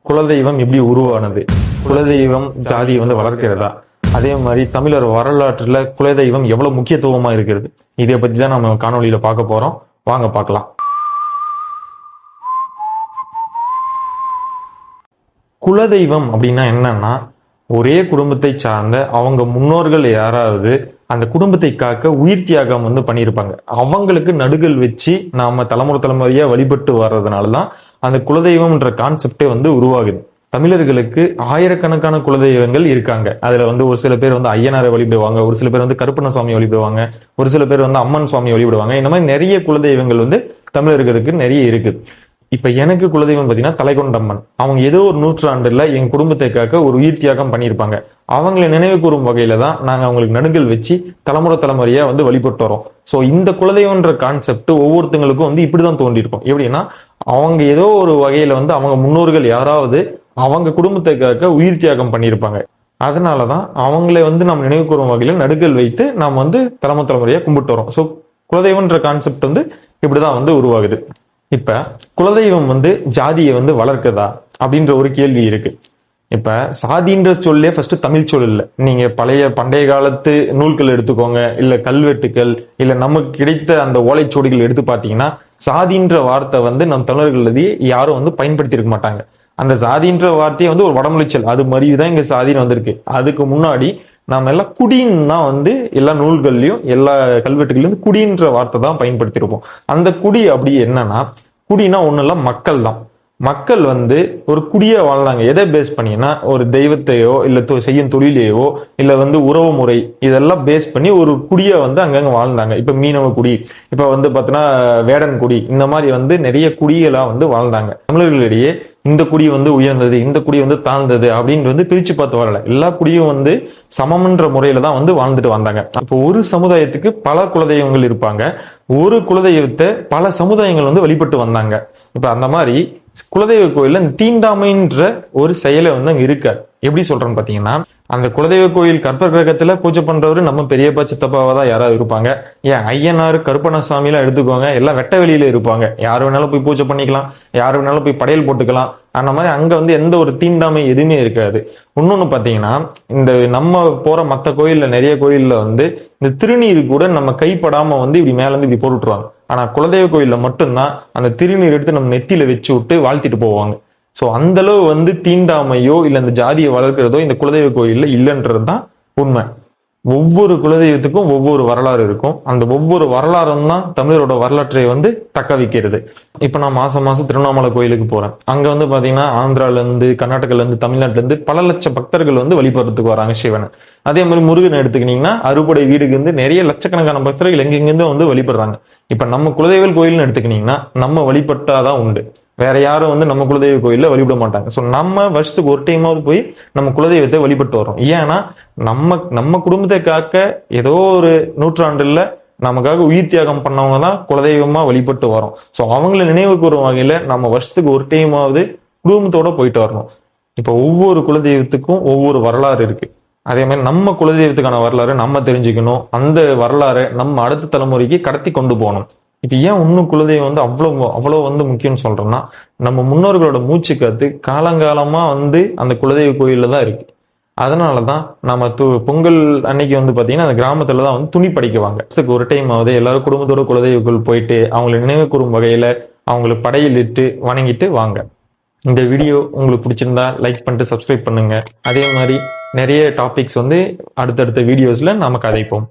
குலதெய்வம் எப்படி உருவானது, குலதெய்வம் ஜாதியை வளர்க்கிறதா, அதே மாதிரி தமிழர் வரலாற்றுல குலதெய்வம் எவ்வளவு முக்கியத்துவமா இருக்கிறது, இதை பத்தி தான் நம்ம காணொலியில பார்க்க போறோம். வாங்க பார்க்கலாம். குலதெய்வம் அப்படின்னா என்னன்னா, ஒரே குடும்பத்தை சார்ந்த அவங்க முன்னோர்கள் யாராவது அந்த குடும்பத்தை காக்க உயிர் தியாகம் பண்ணியிருப்பாங்க. அவங்களுக்கு நடுகள் வச்சு நாம தலைமுறை தலைமுறையா வழிபட்டு வர்றதுனாலதான் அந்த குலதெய்வம்ன்ற கான்செப்டே உருவாகுது. தமிழர்களுக்கு ஆயிரக்கணக்கான குலதெய்வங்கள் இருக்காங்க. அதுல ஒரு சில பேர் ஐயனாரை வழிபடுவாங்க, ஒரு சில பேர் கருப்பண்ண சுவாமி வழிபடுவாங்க, ஒரு சில பேர் அம்மன் சுவாமி வழிபடுவாங்க. இந்த மாதிரி நிறைய குலதெய்வங்கள் தமிழர்களுக்கு நிறைய இருக்கு. இப்ப எனக்கு குலதெய்வம் பாத்தீங்கன்னா தலைகொண்டம்மன். அவங்க ஏதோ ஒரு நூற்றாண்டுல எங்க குடும்பத்தை காக்க ஒரு உயிர் தியாகம் பண்ணியிருப்பாங்க. அவங்களை நினைவு கூறும் வகையில தான் நாங்க அவங்களுக்கு நடுகள் வச்சு தலைமுறை தலைமுறையா வழிபட்டு வரோம். சோ இந்த குலதெய்வம்ன்ற கான்செப்ட் ஒவ்வொருத்தங்களுக்கும் இப்படிதான் தோன்றிருக்கும். எப்படின்னா, அவங்க ஏதோ ஒரு வகையில அவங்க முன்னோர்கள் யாராவது அவங்க குடும்பத்தை காக்க உயிர் தியாகம் பண்ணியிருப்பாங்க. அதனாலதான் அவங்களை நம்ம நினைவு கூறும் வகையில நடுகள் வைத்து நாம் தலைமுறை தலைமுறையா கும்பிட்டு வரோம். சோ குலதெய்வம்ன்ற கான்செப்ட் இப்படிதான் உருவாகுது. இப்ப குலதெய்வம் ஜாதியை வளர்க்குதா அப்படின்ற ஒரு கேள்வி இருக்கு. இப்ப சாதின்ற சொல்லே ஃபர்ஸ்ட் தமிழ் சொல் இல்ல. நீங்க பண்டைய காலத்து நூல்கள் எடுத்துக்கோங்க, இல்ல கல்வெட்டுகள், இல்ல நமக்கு கிடைத்த அந்த ஓலைச்சுவடிகள் எடுத்து பாத்தீங்கன்னா, சாதின்ற வார்த்தை நம் தமிழர்கள் யாரும் பயன்படுத்தி இருக்க மாட்டாங்க. அந்த சாதின்ற வார்த்தையை ஒரு வடமொழி சொல், அது மாதிரிதான் இங்க சாதின்னு வந்திருக்கு. அதுக்கு முன்னாடி நாம எல்லாம் குடின்னு தான் எல்லா நூல்கள்லயும் எல்லா கல்வெட்டுகள்லயும் குடின்ற வார்த்தை தான் பயன்படுத்தியிருப்போம். அந்த குடி அப்படி என்னன்னா, குடினா ஒண்ணு இல்ல, மக்கள் தான். மக்கள் ஒரு குடியா வாழ்ந்தாங்க. எதை பேஸ் பண்ணினா, ஒரு தெய்வத்தையோ இல்ல செய்யும் தொழிலையோ இல்ல உறவு முறை, இதெல்லாம் பேஸ் பண்ணி ஒரு குடியா அங்கங்க வாழ்ந்தாங்க. இப்ப மீனவ குடி, இப்ப பாத்தீங்கன்னா வேடன் குடி, இந்த மாதிரி நிறைய குடிகளா வாழ்ந்தாங்க. தமிழர்களிடையே இந்த குடி உயர்ந்தது, இந்த குடி தாழ்ந்தது அப்படின்னு பிரிச்சு பார்த்து வரல. எல்லா குடியும் சமம்ன்ற முறையில தான் வாழ்ந்துட்டு வந்தாங்க. இப்போ ஒரு சமுதாயத்துக்கு பல குலதெய்வங்கள் இருப்பாங்க. ஒரு குலதெய்வத்தை பல சமுதாயங்கள் வழிபட்டு வந்தாங்க. இப்ப அந்த மாதிரி குலதெய்வ கோயில்ல தீண்டாமைன்ற ஒரு செயலை அங்க இருக்காது. எப்படி சொல்றேன்னு பாத்தீங்கன்னா, அந்த குலதெய்வ கோயில் கற்ப கிரகத்துல பூஜை பண்றவரு நம்ம பெரியப்பா சித்தப்பாவா தான் யாராவது இருப்பாங்க. ஏன் ஐயனார் கருப்பண்ணசாமி எல்லாம் எடுத்துக்கோங்க, எல்லாம் வெட்ட வெளியில இருப்பாங்க. யாரு வேணாலும் போய் பூஜை பண்ணிக்கலாம், யாரு வேணாலும் போய் படையல் போட்டுக்கலாம். அந்த மாதிரி அங்க எந்த ஒரு தீண்டாமை எதுவுமே இருக்காது. இன்னொன்னு பாத்தீங்கன்னா, இந்த நம்ம போற மத்த கோயில்ல நிறைய கோயில்ல இந்த திருநீர் கூட நம்ம கைப்படாம இப்படி மேல இப்படி போட்டுருவாங்க. ஆனா குலதெய்வ கோயில்ல மட்டும்தான் அந்த திருநீர் எடுத்து நம்ம நெத்தியில வச்சு விட்டு வாழ்த்திட்டு போவாங்க. சோ அந்த அளவு தீண்டாமையோ இல்ல இந்த ஜாதியை வளர்க்கிறதோ இந்த குலதெய்வ கோயில்ல இல்லைன்றதுதான் உண்மை. ஒவ்வொரு குலதெய்வத்துக்கும் ஒவ்வொரு வரலாறு இருக்கும். அந்த ஒவ்வொரு வரலாறும் தான் தமிழரோட வரலாற்றை தக்க வைக்கிறது. இப்ப நான் மாசம் திருவண்ணாமலை கோயிலுக்கு போறேன். அங்க பாத்தீங்கன்னா ஆந்திரால இருந்து, கர்நாடகால இருந்து, தமிழ்நாட்டுல இருந்து பல லட்சம் பக்தர்கள் வழிபடுறதுக்கு வராங்க சிவனை. அதே மாதிரி முருகன் எடுத்துக்கிட்டீங்கன்னா அறுபடை வீடுக்கு நிறைய லட்சக்கணக்கான பக்தர்கள் எங்கெங்கிருந்து வழிபடுறாங்க. இப்ப நம்ம குலதெய்வ கோயில்னு எடுத்துக்கிட்டீங்கன்னா நம்ம வழிபட்டாதான் உண்டு. வேற யாரும் நம்ம குலதெய்வ கோயில்ல வழிபட மாட்டாங்க. சோ நம்ம வருஷத்துக்கு ஒரு டைமாவது போய் நம்ம குலதெய்வத்தை வழிபட்டு வரோம். ஏன்னா நம்ம குடும்பத்தை காக்க ஏதோ ஒரு நூற்றாண்டுல நமக்காக உயிர் தியாகம் பண்ணவங்க தான் குலதெய்வமா வழிபட்டு வரோம். சோ அவங்களை நினைவு கூறும் வகையில நம்ம வருஷத்துக்கு ஒரு டைமாவது குடும்பத்தோட போயிட்டு வரணும். இப்ப ஒவ்வொரு குலதெய்வத்துக்கும் ஒவ்வொரு வரலாறு இருக்கு. அதே மாதிரி நம்ம குலதெய்வத்துக்கான வரலாறு நம்ம தெரிஞ்சுக்கணும். அந்த வரலாறை நம்ம அடுத்த தலைமுறைக்கு கடத்தி கொண்டு போகணும். இப்ப ஏன் இன்னும் குலதெய்வம் அவ்வளவு முக்கியம்னு சொல்றோம்னா, நம்ம முன்னோர்களோட மூச்சு காத்து காலங்காலமா அந்த குலதெய்வ கோயில்ல தான் இருக்கு. அதனாலதான் நம்ம பொங்கல் அன்னைக்கு பாத்தீங்கன்னா அந்த கிராமத்துலதான் துணி படைக்குவாங்க. ஒரு டைம் எல்லாரும் குடும்பத்தோட குலதெய்வ கோயில் போயிட்டு அவங்களை நினைவு கூறும் வகையில அவங்களுக்கு படையில் இட்டு வணங்கிட்டு வாங்க. இந்த வீடியோ உங்களுக்கு பிடிச்சிருந்தா லைக் பண்ணிட்டு சப்ஸ்கிரைப் பண்ணுங்க. அதே மாதிரி நிறைய டாபிக்ஸ் அடுத்தடுத்த வீடியோஸ்ல நாம கதைப்போம்.